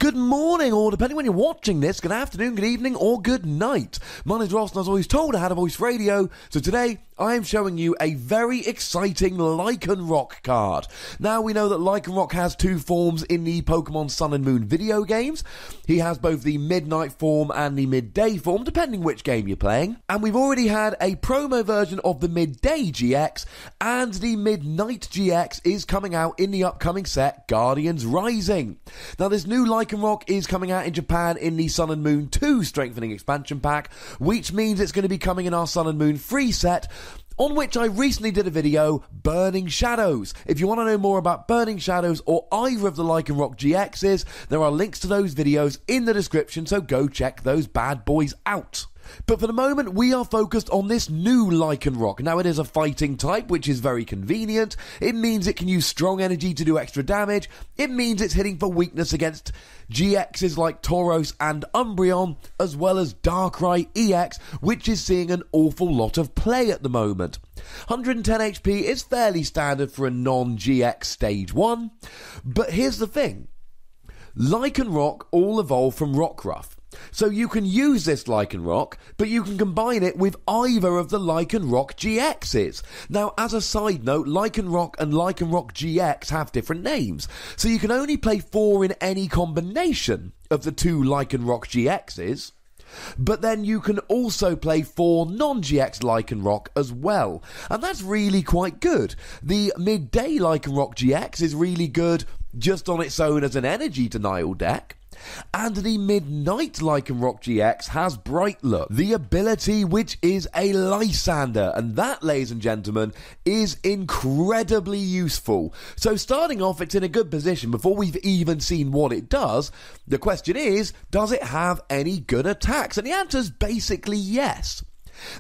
Good morning, or depending when you're watching this, good afternoon, good evening, or good night. My name's Ross, and I was always told I had a voice for radio, so today I am showing you a very exciting Lycanroc card. Now, we know that Lycanroc has two forms in the Pokémon Sun and Moon video games. He has both the Midnight form and the Midday form, depending which game you're playing. And we've already had a promo version of the Midday GX, and the Midnight GX is coming out in the upcoming set, Guardians Rising. Now, this new Lycanroc is coming out in Japan in the Sun and Moon 2 Strengthening Expansion Pack, which means it's going to be coming in our Sun and Moon 3 set, on which I recently did a video, Burning Shadows. If you want to know more about Burning Shadows or either of the Lycanroc GXs, there are links to those videos in the description, so go check those bad boys out. But for the moment, we are focused on this new Lycanroc. Now, it is a fighting type, which is very convenient. It means it can use strong energy to do extra damage. It means it's hitting for weakness against GXs like Tauros and Umbreon, as well as Darkrai EX, which is seeing an awful lot of play at the moment. 110 HP is fairly standard for a non-GX Stage 1. But here's the thing. Lycanroc all evolved from Rockruff. So you can use this Lycanroc, but you can combine it with either of the Lycanroc GXs. Now, as a side note, Lycanroc and Lycanroc GX have different names, so you can only play 4 in any combination of the two Lycanroc GXs. But then you can also play 4 non-GX Lycanroc as well, and that's really quite good. The Midday Lycanroc GX is really good just on its own as an energy denial deck. And the Midnight Lycanroc GX has Bright Look, the ability which is a Lysander, and that, ladies and gentlemen, is incredibly useful. So starting off, it's in a good position before we've even seen what it does. The question is, does it have any good attacks? And the answer is basically yes.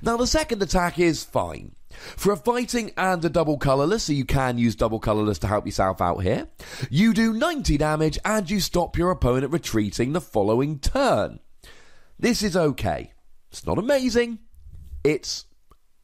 Now, the second attack is fine. For a fighting and a double colourless, so you can use double colourless to help yourself out here, you do 90 damage and you stop your opponent retreating the following turn. This is okay. It's not amazing. It's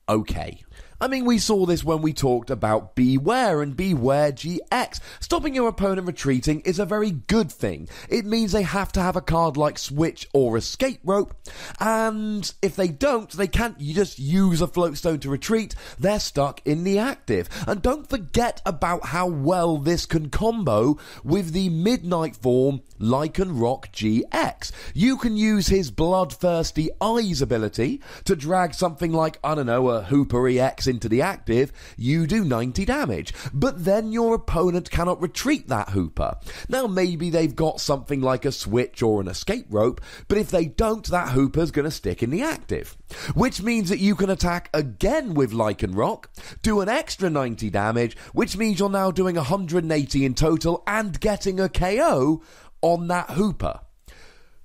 okay. I mean, we saw this when we talked about Beware and Beware GX. Stopping your opponent retreating is a very good thing. It means they have to have a card like Switch or Escape Rope, and if they don't, they can't just use a Floatstone to retreat. They're stuck in the active. And don't forget about how well this can combo with the Midnight form Lycanroc GX. You can use his Bloodthirsty Eyes ability to drag something like, I don't know, a Hooper EX into the active. You do 90 damage, but then your opponent cannot retreat that Hooper. Now, maybe they've got something like a Switch or an Escape Rope, but if they don't, that Hooper's going to stick in the active, which means that you can attack again with Lycanroc, do an extra 90 damage, which means you're now doing 180 in total and getting a KO on that Hooper.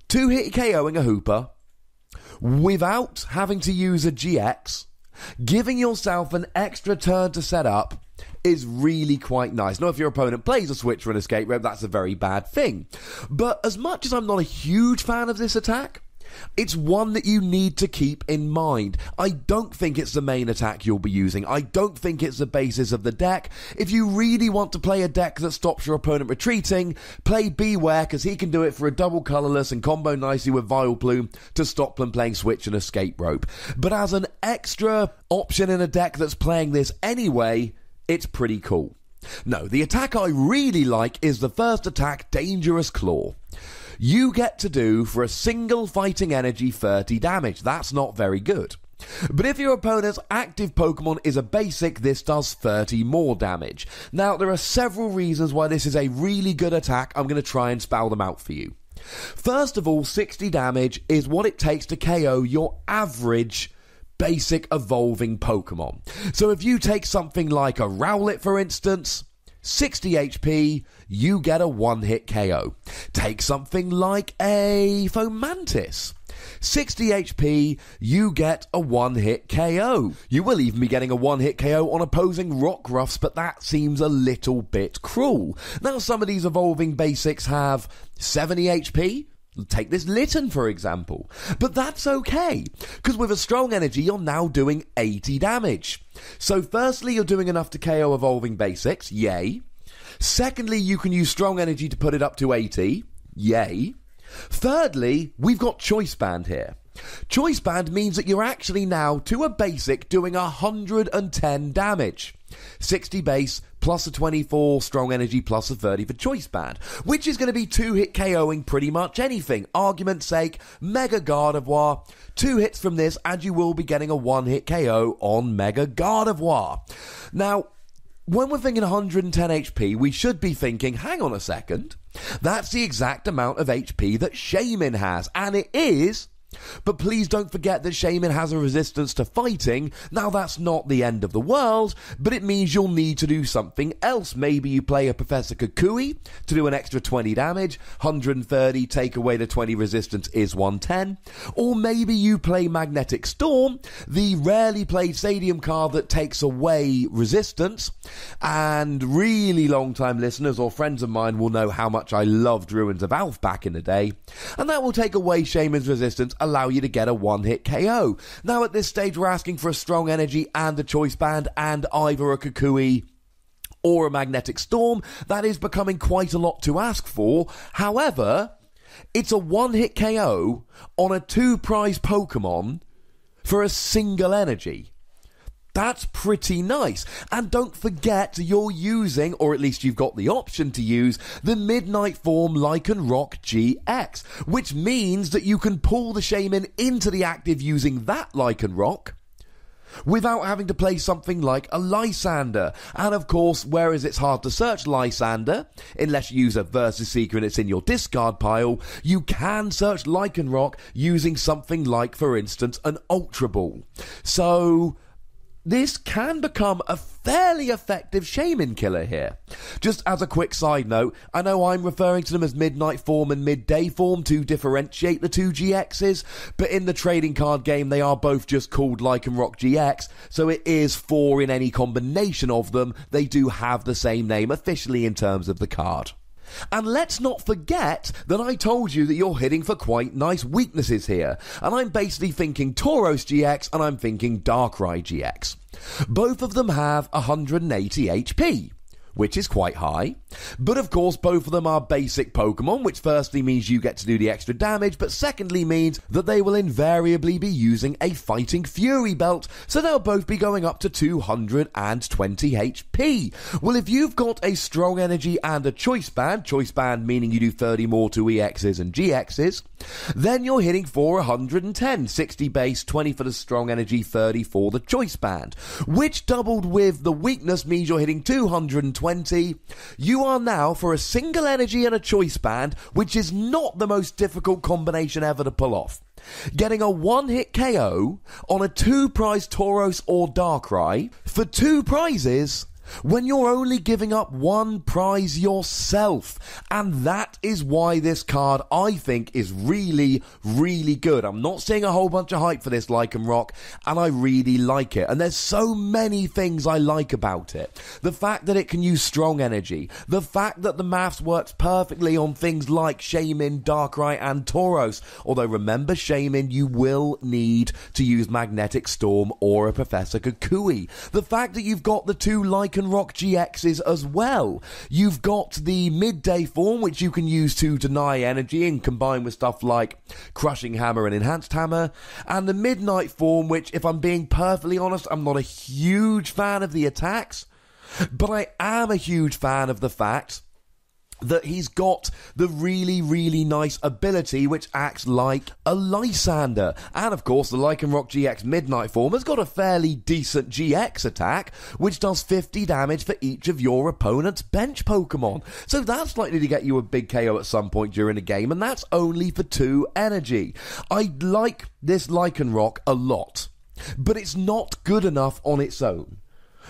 2-hit KOing a Hooper without having to use a GX, giving yourself an extra turn to set up, is really quite nice. Now, if your opponent plays a Switch or an Escape Rope, that's a very bad thing. But as much as I'm not a huge fan of this attack, it's one that you need to keep in mind. I don't think it's the main attack you'll be using. I don't think it's the basis of the deck. If you really want to play a deck that stops your opponent retreating, play Beware, because he can do it for a double colourless and combo nicely with Vileplume to stop them playing Switch and Escape Rope. But as an extra option in a deck that's playing this anyway, it's pretty cool. No, the attack I really like is the first attack, Dangerous Claw. You get to do, for a single fighting energy, 30 damage. That's not very good. But if your opponent's active Pokemon is a basic, this does 30 more damage. Now, there are several reasons why this is a really good attack. I'm going to try and spell them out for you. First of all, 60 damage is what it takes to KO your average basic evolving Pokemon. So if you take something like a Rowlet, for instance, 60 HP, you get a one-hit KO. Take something like a Fomantis. 60 HP, you get a one-hit KO. You will even be getting a one-hit KO on opposing Rockruffs, but that seems a little bit cruel. Now, some of these evolving basics have 70 HP. Take this Litten, for example. But that's okay, because with a strong energy, you're now doing 80 damage. So firstly, you're doing enough to KO evolving basics, yay. Secondly, you can use strong energy to put it up to 80, Yay. Thirdly, we've got Choice Band here. Choice Band means that you're actually now, to a basic, doing 110 damage. 60 base, plus a 24 strong energy, plus a 30 for Choice Band, which is going to be 2-hit KOing pretty much anything. Argument's sake, Mega Gardevoir, 2 hits from this, and you will be getting a 1-hit KO on Mega Gardevoir. Now, when we're thinking 110 HP, we should be thinking, hang on a second, that's the exact amount of HP that Shaymin has, and it is. But please don't forget that Shaymin has a resistance to fighting. Now that's not the end of the world, but it means you'll need to do something else. Maybe you play a Professor Kukui to do an extra 20 damage, 130 take away the 20 resistance is 110. Or maybe you play Magnetic Storm, the rarely played Stadium card that takes away resistance. And really long time listeners or friends of mine will know how much I loved Ruins of Alph back in the day. And that will take away Shaymin's resistance, allow you to get a 1-hit KO. Now at this stage we're asking for a strong energy and a Choice Band and either a Kukui or a Magnetic Storm. That is becoming quite a lot to ask for. However, it's a 1-hit KO on a 2-prize Pokemon for a single energy. That's pretty nice. And don't forget you're using, or at least you've got the option to use, the Midnight Form Lycanroc GX, which means that you can pull the Shaymin into the active using that Lycanroc without having to play something like a Lysander. And of course, whereas it's hard to search Lysander, unless you use a Versus Seeker and it's in your discard pile, you can search Lycanroc using something like, for instance, an Ultra Ball. So this can become a fairly effective Shaymin killer here. Just as a quick side note, I know I'm referring to them as Midnight Form and Midday Form to differentiate the two GXs, but in the trading card game they are both just called Lycanroc GX, so it is 4 in any combination of them. They do have the same name officially in terms of the card. And let's not forget that I told you that you're hitting for quite nice weaknesses here. And I'm basically thinking Tauros GX and I'm thinking Darkrai GX. Both of them have 180 HP, which is quite high. But of course, both of them are basic Pokemon, which firstly means you get to do the extra damage, but secondly means that they will invariably be using a Fighting Fury belt, so they'll both be going up to 220 HP. Well, if you've got a strong energy and a Choice Band meaning you do 30 more to EXs and GXs, then you're hitting for 110, 60 base, 20 for the strong energy, 30 for the Choice Band, which doubled with the weakness means you're hitting 220. You are now for a single energy and a Choice Band, which is not the most difficult combination ever to pull off, getting a 1-hit KO on a 2-prize Tauros or Darkrai for 2 prizes when you're only giving up 1 prize yourself. And that is why this card, I think, is really, really good. I'm not seeing a whole bunch of hype for this Lycanroc, and I really like it. And there's so many things I like about it. The fact that it can use strong energy, the fact that the maths works perfectly on things like Shaymin, Darkrai, and Tauros. Although remember, Shaymin, you will need to use Magnetic Storm or a Professor Kukui. The fact that you've got the 2 Lycanroc GXs as well. You've got the Midday Form, which you can use to deny energy and combine with stuff like Crushing Hammer and Enhanced Hammer, and the Midnight Form, which, if I'm being perfectly honest, I'm not a huge fan of the attacks, but I am a huge fan of the fact that he's got the really, really nice ability which acts like a Lysander. And of course, the Lycanroc GX Midnight Form has got a fairly decent GX attack, which does 50 damage for each of your opponent's bench Pokemon. So that's likely to get you a big KO at some point during the game, and that's only for 2 energy. I like this Lycanroc a lot, but it's not good enough on its own.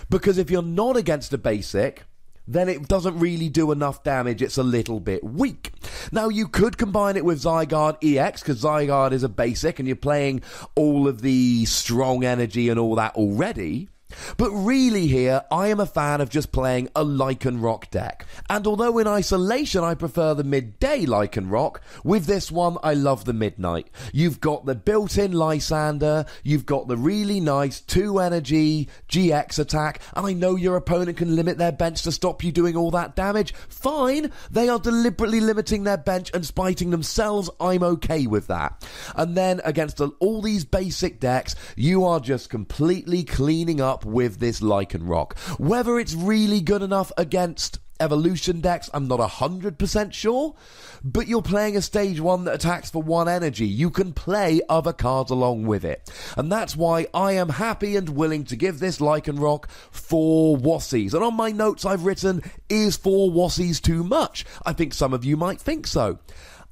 Because if you're not against a basic, then it doesn't really do enough damage. It's a little bit weak. Now, you could combine it with Zygarde EX, because Zygarde is a basic, and you're playing all of the strong energy and all that already. But really here, I am a fan of just playing a Lycanroc deck. And although in isolation I prefer the midday Lycanroc, with this one I love the midnight. You've got the built-in Lysander, you've got the really nice 2 energy GX attack, and I know your opponent can limit their bench to stop you doing all that damage. Fine, they are deliberately limiting their bench and spiting themselves, I'm okay with that. And then against all these basic decks, you are just completely cleaning up with this Lycanroc. Whether it's really good enough against evolution decks, I'm not 100% sure, but you're playing a stage 1 that attacks for 1 energy. You can play other cards along with it. And that's why I am happy and willing to give this Lycanroc 4 Wassies. And on my notes I've written, is 4 Wassies too much? I think some of you might think so.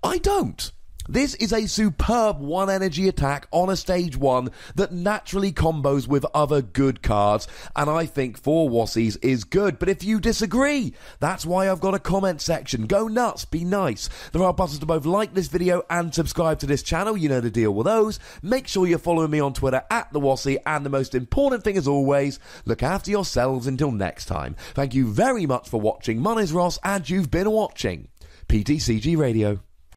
I don't. This is a superb 1 energy attack on a stage 1 that naturally combos with other good cards, and I think 4 Wassies is good. But if you disagree, that's why I've got a comment section. Go nuts, be nice. There are buttons to both like this video and subscribe to this channel, you know the deal with those. Make sure you're following me on Twitter @TheWassie, and the most important thing as always, look after yourselves until next time. Thank you very much for watching. My name's Ross, and you've been watching PTCG Radio.